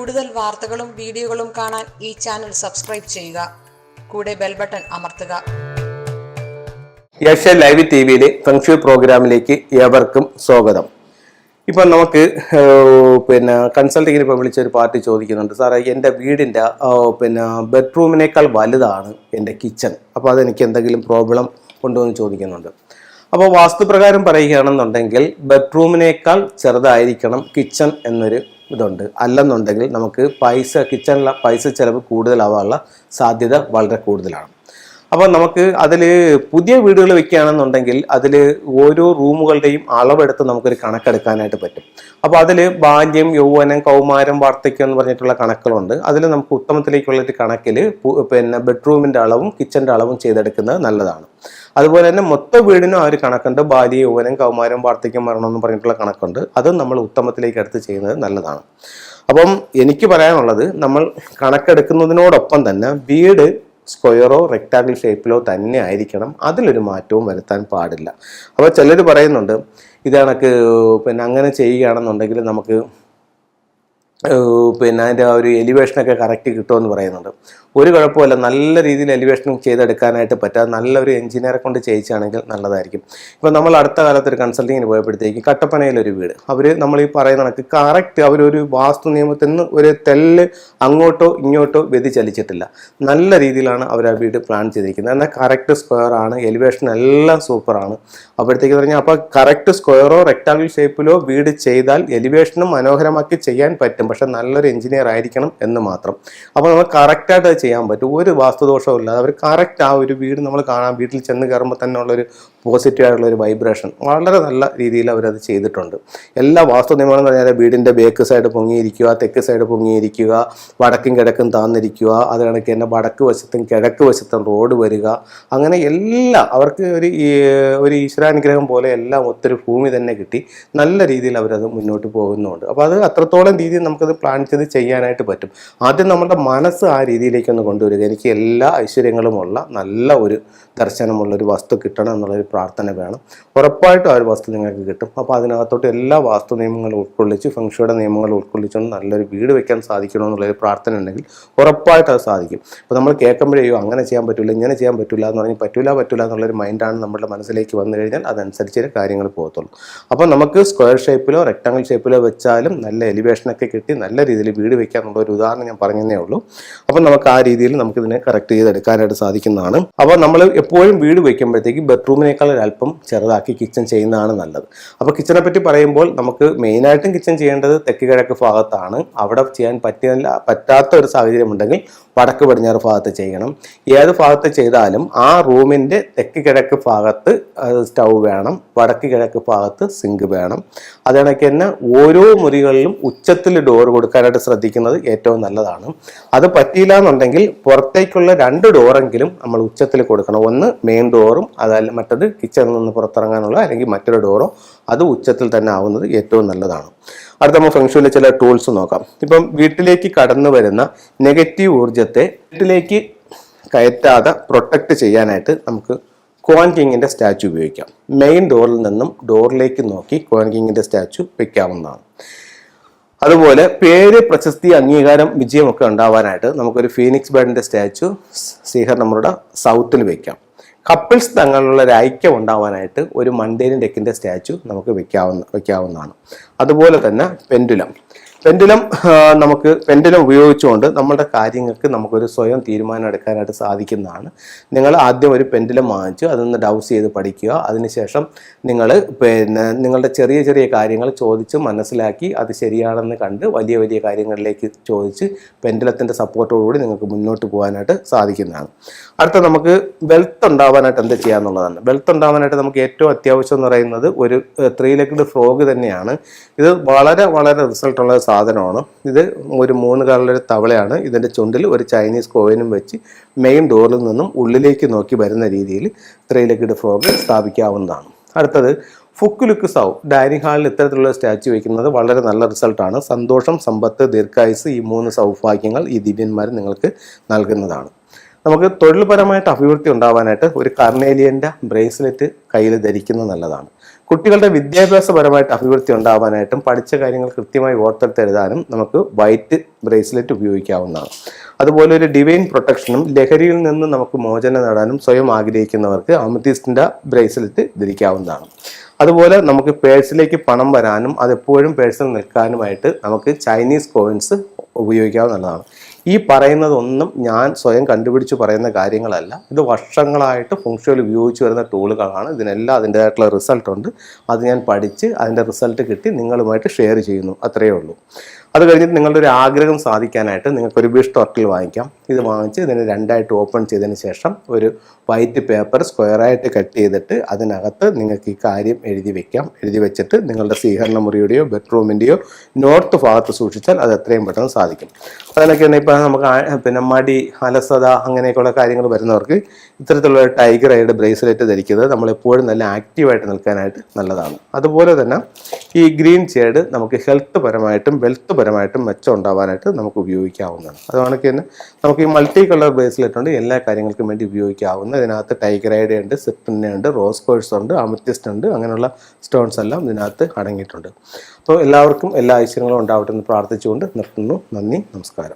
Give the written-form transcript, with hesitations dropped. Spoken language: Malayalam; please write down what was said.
കൂടുതൽ വാർത്തകളും വീഡിയോകളും കാണാൻ ഈ ചാനൽ സബ്സ്ക്രൈബ് ചെയ്യുക. കൂടെ ബെൽ ബട്ടൺ അമർത്തുക. ഏഷ്യ ലൈവ് ടിവിയിലെ ഫെങ്ഷു പ്രോഗ്രാമിലേക്ക് ഏവർക്കും സ്വാഗതം. ഇപ്പം നമുക്ക് കൺസൾട്ടിങ്ങിന് ഇപ്പോൾ വിളിച്ചൊരു പാർട്ടി ചോദിക്കുന്നുണ്ട്, സാറേ എൻ്റെ വീടിൻ്റെ ബെഡ്റൂമിനേക്കാൾ വലുതാണ് എൻ്റെ കിച്ചൺ, അപ്പോൾ അതെനിക്ക് എന്തെങ്കിലും പ്രോബ്ലം ഉണ്ടോ എന്ന് ചോദിക്കുന്നുണ്ട്. അപ്പോൾ വാസ്തുപ്രകാരം പറയുകയാണെന്നുണ്ടെങ്കിൽ ബെഡ്റൂമിനേക്കാൾ ചെറുതായിരിക്കണം കിച്ചൺ എന്നൊരു ഇതുണ്ട്. അല്ലെന്നുണ്ടെങ്കിൽ നമുക്ക് കിച്ചണിലെ പൈസ ചിലവ് കൂടുതലാവാനുള്ള സാധ്യത വളരെ കൂടുതലാണ്. അപ്പോൾ നമുക്ക് അതിൽ പുതിയ വീടുകൾ വെക്കുകയാണെന്നുണ്ടെങ്കിൽ അതിൽ ഓരോ റൂമുകളുടെയും അളവെടുത്ത് നമുക്കൊരു കണക്കെടുക്കാനായിട്ട് പറ്റും. അപ്പോൾ അതിൽ ബാല്യം, യൗവനം, കൗമാരം, വാർദ്ധക്യം എന്ന് പറഞ്ഞിട്ടുള്ള കണക്കുകളുണ്ട്. അതിൽ നമുക്ക് ഉത്തമത്തിലേക്കുള്ളൊരു കണക്കിൽ ബെഡ്റൂമിൻ്റെ അളവും കിച്ചൻ്റെ അളവും ചെയ്തെടുക്കുന്നത് നല്ലതാണ്. അതുപോലെ തന്നെ മൊത്തം വീടിനും ആ ഒരു കണക്കുണ്ട്. ബാല്യം, യൗവനം, കൗമാരം, വാർദ്ധക്യം, മരണം എന്ന് പറഞ്ഞിട്ടുള്ള കണക്കുണ്ട്. അത് നമ്മൾ ഉത്തമത്തിലേക്ക് എടുത്ത് ചെയ്യുന്നത് നല്ലതാണ്. അപ്പം എനിക്ക് പറയാനുള്ളത്, നമ്മൾ കണക്കെടുക്കുന്നതിനോടൊപ്പം തന്നെ വീട് സ്ക്വയറോ റെക്ടാങ്കിൾ ഷേപ്പിലോ തന്നെ ആയിരിക്കണം. അതിലൊരു മാറ്റവും വരുത്താൻ പാടില്ല. അപ്പോൾ ചിലർ പറയുന്നുണ്ട്, ഇത് കണക്ക് അങ്ങനെ ചെയ്യുകയാണെന്നുണ്ടെങ്കിൽ നമുക്ക് അതിൻ്റെ ആ ഒരു എലിവേഷനൊക്കെ കറക്റ്റ് കിട്ടുമെന്ന് പറയുന്നുണ്ട്. ഒരു കുഴപ്പമില്ല, നല്ല രീതിയിൽ എലിവേഷൻ ചെയ്തെടുക്കാനായിട്ട് പറ്റാതെ നല്ലൊരു എഞ്ചിനീയറെ കൊണ്ട് ചെയ്യിച്ചാണെങ്കിൽ നല്ലതായിരിക്കും. ഇപ്പോൾ നമ്മൾ അടുത്ത കാലത്ത് ഒരു കൺസൾട്ടിങ്ങിന് പോയപ്പോഴത്തേക്ക് കട്ടപ്പനയിലൊരു വീട്, നമ്മൾ ഈ പറയുന്ന കണക്ക് കറക്റ്റ് അവരൊരു വാസ്തു നിയമത്തിൽ നിന്ന് ഒരു തെല്ല് അങ്ങോട്ടോ ഇങ്ങോട്ടോ വ്യതിചലിച്ചിട്ടില്ല. നല്ല രീതിയിലാണ് അവർ ആ വീട് പ്ലാൻ ചെയ്തിരിക്കുന്നത്. എന്നാൽ കറക്റ്റ് സ്ക്വയർ ആണ്, എലിവേഷൻ എല്ലാം സൂപ്പറാണ്. അപ്പോഴത്തേക്ക് പറഞ്ഞാൽ അപ്പോൾ കറക്റ്റ് സ്ക്വയറോ റെക്ടാങ്കിൾ ഷേപ്പിലോ വീട് ചെയ്താൽ എലിവേഷനും മനോഹരമാക്കി ചെയ്യാൻ പറ്റും. പക്ഷെ നല്ലൊരു എഞ്ചിനീയർ ആയിരിക്കണം എന്ന് മാത്രം. അപ്പോൾ നമ്മൾ കറക്റ്റായിട്ട് ചെയ്യാൻ പറ്റും, ഒരു വാസ്തുദോഷവും ഇല്ലാതെ. അവർ കറക്റ്റ് ആ ഒരു വീട് നമ്മൾ കാണാൻ, വീട്ടിൽ ചെന്ന് കയറുമ്പോൾ തന്നെ ഉള്ളൊരു പോസിറ്റീവ് ആയിട്ടുള്ളൊരു വൈബ്രേഷൻ വളരെ നല്ല രീതിയിൽ അവരത് ചെയ്തിട്ടുണ്ട്. എല്ലാ വാസ്തു നിയമങ്ങളും പറഞ്ഞാൽ വീടിൻ്റെ ബേക്ക് സൈഡ് പൊങ്ങിയിരിക്കുക, തെക്ക് സൈഡ് പൊങ്ങിയിരിക്കുക, വടക്കും കിഴക്കും താന്നിരിക്കുക, അത് കണക്ക് തന്നെ വടക്ക് വശത്തും കിഴക്ക് വശത്തും റോഡ് വരിക, അങ്ങനെ എല്ലാം അവർക്ക് ഒരു ഈശ്വരാനുഗ്രഹം പോലെ എല്ലാം ഒത്തിരി ഭൂമി തന്നെ കിട്ടി. നല്ല രീതിയിൽ അവരത് മുന്നോട്ട് പോകുന്നുണ്ട്. അപ്പോൾ അത് അത്രത്തോളം രീതിയിൽ നമുക്കത് പ്ലാൻ ചെയ്ത് ചെയ്യാനായിട്ട് പറ്റും. ആദ്യം നമ്മുടെ മനസ്സ് ആ രീതിയിലേക്കൊന്ന് കൊണ്ടുവരിക. എനിക്ക് എല്ലാ ഐശ്വര്യങ്ങളുമുള്ള നല്ല ഒരു ദർശനമുള്ളൊരു വസ്തു കിട്ടണം എന്നുള്ളൊരു പ്രാർത്ഥന വേണം. ഉറപ്പായിട്ടും ആ ഒരു വസ്തു നിങ്ങൾക്ക് കിട്ടും. അപ്പോൾ അതിനകത്തോട്ട് എല്ലാ വാസ്തു നിയമങ്ങളും ഉൾക്കൊള്ളിച്ച്, ഫെങ്ഷുയുടെ നിയമങ്ങൾ ഉൾക്കൊള്ളിച്ചുകൊണ്ട് നല്ലൊരു വീട് വെക്കാൻ സാധിക്കണമെന്നുള്ളൊരു പ്രാർത്ഥന ഉണ്ടെങ്കിൽ ഉറപ്പായിട്ട് അത് സാധിക്കും. അപ്പോൾ നമ്മൾ കേൾക്കുമ്പോഴേയോ അങ്ങനെ ചെയ്യാൻ പറ്റില്ല, ഇങ്ങനെ ചെയ്യാൻ പറ്റില്ല എന്ന് പറഞ്ഞാൽ പറ്റില്ല എന്നുള്ളൊരു മൈൻഡാണ് നമ്മുടെ മനസ്സിലേക്ക് വന്നു കഴിഞ്ഞാൽ അതനുസരിച്ച് കാര്യങ്ങൾ പോകത്തുള്ളൂ. അപ്പോൾ നമുക്ക് സ്ക്വയർ ഷേപ്പിലോ റെക്ടാങ്കിൾ ഷേപ്പിലോ വെച്ചാലും നല്ല എലിവേഷനൊക്കെ കിട്ടി നല്ല രീതിയിൽ വീട് വെക്കാനുള്ള ഒരു ഉദാഹരണം ഞാൻ പറഞ്ഞതേ ഉള്ളൂ. അപ്പോൾ നമുക്ക് ആ രീതിയിൽ നമുക്കിതിനെ കറക്റ്റ് ചെയ്തെടുക്കാനായിട്ട് സാധിക്കുന്നതാണ്. അപ്പോൾ നമ്മൾ എപ്പോഴും വീട് വയ്ക്കുമ്പോഴത്തേക്ക് ബെഡ്റൂമിനേക്കാൾ ഒരല്പം ചെറുതാക്കി കിച്ചൺ ചെയ്യുന്നതാണ് നല്ലത്. അപ്പോൾ കിച്ചനെ പറ്റി പറയുമ്പോൾ നമുക്ക് മെയിനായിട്ടും കിച്ചൺ ചെയ്യേണ്ടത് തെക്ക് കിഴക്ക് ഭാഗത്താണ്. അവിടെ ചെയ്യാൻ പറ്റാത്ത ഒരു സാഹചര്യം ഉണ്ടെങ്കിൽ വടക്ക് പടിഞ്ഞാറ് ഭാഗത്ത് ചെയ്യണം. ഏത് ഭാഗത്ത് ചെയ്താലും ആ റൂമിൻ്റെ തെക്ക് കിഴക്ക് ഭാഗത്ത് സ്റ്റൗ വേണം, വടക്ക് കിഴക്ക് ഭാഗത്ത് സിങ്ക് വേണം. അതുകണക്ക് തന്നെ ഓരോ മുറികളിലും ഉച്ചത്തിൽ ഡോർ കൊടുക്കാനായിട്ട് ശ്രദ്ധിക്കുന്നത് ഏറ്റവും നല്ലതാണ്. അത് പറ്റിയില്ല എന്നുണ്ടെങ്കിൽ പുറത്തേക്കുള്ള 2 ഡോറെങ്കിലും നമ്മൾ ഉച്ചത്തിൽ കൊടുക്കണം. ഒന്ന് മെയിൻ ഡോറും അതല്ല മറ്റത് കിച്ചണിൽ നിന്ന് പുറത്തിറങ്ങാനുള്ള അല്ലെങ്കിൽ മറ്റൊരു ഡോറോ, അത് ഉച്ചത്തിൽ തന്നെ ആവുന്നത് ഏറ്റവും നല്ലതാണ്. അടുത്ത നമ്മൾ ഫെങ്ഷുവിലെ ചില ടൂൾസ് നോക്കാം. ഇപ്പം വീട്ടിലേക്ക് കടന്നു വരുന്ന നെഗറ്റീവ് ഊർജത്തെ വീട്ടിലേക്ക് കയറ്റാതെ പ്രൊട്ടക്റ്റ് ചെയ്യാനായിട്ട് നമുക്ക് ക്വാൻ കിങ്ങിൻ്റെ സ്റ്റാച്ചു ഉപയോഗിക്കാം. മെയിൻ ഡോറിൽ നിന്നും ഡോറിലേക്ക് നോക്കി ക്വാൻ കിങ്ങിൻ്റെ സ്റ്റാച്ചു വയ്ക്കാവുന്നതാണ്. അതുപോലെ പേര്, പ്രശസ്തി, അംഗീകാരം, വിജയമൊക്കെ ഉണ്ടാവാനായിട്ട് നമുക്കൊരു ഫീനിക്സ് ബേർഡിൻ്റെ സ്റ്റാച്ചു ശ്രീഹർണമ്മയുടെ സൗത്തിൽ വയ്ക്കാം. കപ്പിൾസ് തങ്ങളുള്ള ഒരു ഐക്യം ഉണ്ടാവാനായിട്ട് ഒരു മണ്ടേരിയൻ ഡെക്കിൻ്റെ സ്റ്റാച്ചു നമുക്ക് വയ്ക്കാവുന്നതാണ്. അതുപോലെ തന്നെ പെൻഡുലം ഉപയോഗിച്ചുകൊണ്ട് നമ്മുടെ കാര്യങ്ങൾക്ക് നമുക്കൊരു സ്വയം തീരുമാനം എടുക്കാനായിട്ട് സാധിക്കുന്നതാണ്. നിങ്ങൾ ആദ്യം ഒരു പെൻഡുലം വാങ്ങിച്ചു അതൊന്ന് ഡൗസ് ചെയ്ത് പഠിക്കുക. അതിനുശേഷം നിങ്ങൾ നിങ്ങളുടെ ചെറിയ ചെറിയ കാര്യങ്ങൾ ചോദിച്ച് മനസ്സിലാക്കി അത് ശരിയാണെന്ന് കണ്ട് വലിയ വലിയ കാര്യങ്ങളിലേക്ക് ചോദിച്ച് പെൻഡുലത്തിൻ്റെ സപ്പോർട്ടോടുകൂടി നിങ്ങൾക്ക് മുന്നോട്ട് പോകാനായിട്ട് സാധിക്കുന്നതാണ്. അടുത്ത നമുക്ക് വെൽത്ത് ഉണ്ടാവാനായിട്ട് എന്ത് ചെയ്യാന്നുള്ളതാണ്. വെൽത്ത് ഉണ്ടാവാനായിട്ട് നമുക്ക് ഏറ്റവും അത്യാവശ്യം എന്ന് പറയുന്നത് ഒരു 3 ലെഗ്ഡ് ഫ്രോഗ് തന്നെയാണ്. ഇത് വളരെ വളരെ റിസൾട്ടുള്ള സാധനമാണ്. ഇത് ഒരു 3 കാലിലൊരു തവളയാണ്. ഇതിൻ്റെ ചുണ്ടിൽ ഒരു ചൈനീസ് കോയിനും വെച്ച് മെയിൻ ഡോറിൽ നിന്നും ഉള്ളിലേക്ക് നോക്കി വരുന്ന രീതിയിൽ 3 ലെഗ്ഡ് ഫ്രോഗ് സ്ഥാപിക്കാവുന്നതാണ്. അടുത്തത് ഫുക്കുലുക്ക് സൗ ഡൈനിങ് ഹാളിൽ ഇത്തരത്തിലുള്ള സ്റ്റാച്ചു വയ്ക്കുന്നത് വളരെ നല്ല റിസൾട്ടാണ്. സന്തോഷം, സമ്പത്ത്, ദീർഘായുസ്, ഈ 3 സൗഭാഗ്യങ്ങൾ ഈ ദിവ്യന്മാർ നിങ്ങൾക്ക് നൽകുന്നതാണ്. നമുക്ക് തൊഴിൽപരമായിട്ട് അഭിവൃദ്ധി ഉണ്ടാവാനായിട്ട് ഒരു കർണേലിയൻ്റെ ബ്രേസ്ലെറ്റ് കയ്യിൽ ധരിക്കുന്നത് നല്ലതാണ്. കുട്ടികളുടെ വിദ്യാഭ്യാസപരമായിട്ട് അഭിവൃദ്ധി ഉണ്ടാവാനായിട്ടും പഠിച്ച കാര്യങ്ങൾ കൃത്യമായി ഓർത്തെടുത്തെഴുതാനും നമുക്ക് വൈറ്റ് ബ്രേസ്ലെറ്റ് ഉപയോഗിക്കാവുന്നതാണ്. അതുപോലെ ഒരു ഡിവൈൻ പ്രൊട്ടക്ഷനും ലഹരിയിൽ നിന്ന് നമുക്ക് മോചനം നേടാനും സ്വയം ആഗ്രഹിക്കുന്നവർക്ക് അമതിസ്റ്റിൻ്റെ ബ്രേസ്ലെറ്റ് ധരിക്കാവുന്നതാണ്. അതുപോലെ നമുക്ക് പേഴ്സിലേക്ക് പണം വരാനും അതെപ്പോഴും പേഴ്സിൽ നിൽക്കാനുമായിട്ട് നമുക്ക് ചൈനീസ് കോയിൻസ് ഉപയോഗിക്കാവുന്നതാണ്. ഈ പറയുന്നതൊന്നും ഞാൻ സ്വയം കണ്ടുപിടിച്ച് പറയുന്ന കാര്യങ്ങളല്ല. ഇത് വർഷങ്ങളായിട്ട് ഫംഗ്ഷനിൽ ഉപയോഗിച്ച് വരുന്ന ടൂളുകളാണ്. ഇതിനെല്ലാം അതിൻ്റേതായിട്ടുള്ള റിസൾട്ട് ഉണ്ട്. അത് ഞാൻ പഠിച്ച് അതിൻ്റെ റിസൾട്ട് കിട്ടി നിങ്ങളുമായിട്ട് ഷെയർ ചെയ്യുന്നു, അത്രയേ ഉള്ളൂ. അത് കഴിഞ്ഞിട്ട് നിങ്ങളുടെ ഒരു ആഗ്രഹം സാധിക്കാനായിട്ട് നിങ്ങൾക്കൊരു വിഷ് ടോർട്ടിൽ വാങ്ങിക്കാം. ഇത് വാങ്ങിച്ച് ഇതിനെ രണ്ടായിട്ട് ഓപ്പൺ ചെയ്തതിന് ശേഷം ഒരു വൈറ്റ് പേപ്പർ സ്ക്വയറായിട്ട് കട്ട് ചെയ്തിട്ട് അതിനകത്ത് നിങ്ങൾക്ക് ഈ കാര്യം എഴുതി വെക്കാം. എഴുതി വെച്ചിട്ട് നിങ്ങളുടെ സ്വീകരണ മുറിയുടെയോ ബെഡ്റൂമിൻ്റെയോ നോർത്ത് ഭാഗത്ത് സൂക്ഷിച്ചാൽ അത് എത്രയും പെട്ടെന്ന് സാധിക്കും. അതിനൊക്കെയാണ് ഇപ്പോൾ നമുക്ക് മടി, അലസത അങ്ങനെയൊക്കെയുള്ള കാര്യങ്ങൾ വരുന്നവർക്ക് ഇത്തരത്തിലുള്ള ടൈഗർ ഐയുടെ ബ്രേസ്ലെറ്റ് ധരിക്കുന്നത് നമ്മളെപ്പോഴും നല്ല ആക്റ്റീവായിട്ട് നിൽക്കാനായിട്ട് നല്ലതാണ്. അതുപോലെ തന്നെ ഈ ഗ്രീൻ ഷെയ്ഡ് നമുക്ക് ഹെൽത്ത് പരമായിട്ടും വെൽത്ത് പരമായിട്ടും മെച്ചം ഉണ്ടാവാനായിട്ട് നമുക്ക് ഉപയോഗിക്കാവുന്നതാണ്. അതുകൊണ്ടൊക്കെ തന്നെ നമുക്ക് ഈ മൾട്ടി കളർ ബ്രേസ്ലെറ്റ് ഉണ്ട്, എല്ലാ കാര്യങ്ങൾക്കും വേണ്ടി ഉപയോഗിക്കാവുന്ന. ഇതിനകത്ത് ടൈഗർ ഐയുടെ ഉണ്ട്, സിപ്റ്റിൻ്റെ ഉണ്ട്, റോസ് കോഴ്സ് ഉണ്ട്, അമത്തിസ്റ്റ് ഉണ്ട്, അങ്ങനെയുള്ള സ്റ്റോൺസ് എല്ലാം ഇതിനകത്ത് അടങ്ങിയിട്ടുണ്ട്. അപ്പോൾ എല്ലാവർക്കും എല്ലാ ഐശ്വര്യങ്ങളും ഉണ്ടാവട്ടെ എന്ന് പ്രാർത്ഥിച്ചുകൊണ്ട് നിർത്തുന്നു. നന്ദി, നമസ്കാരം.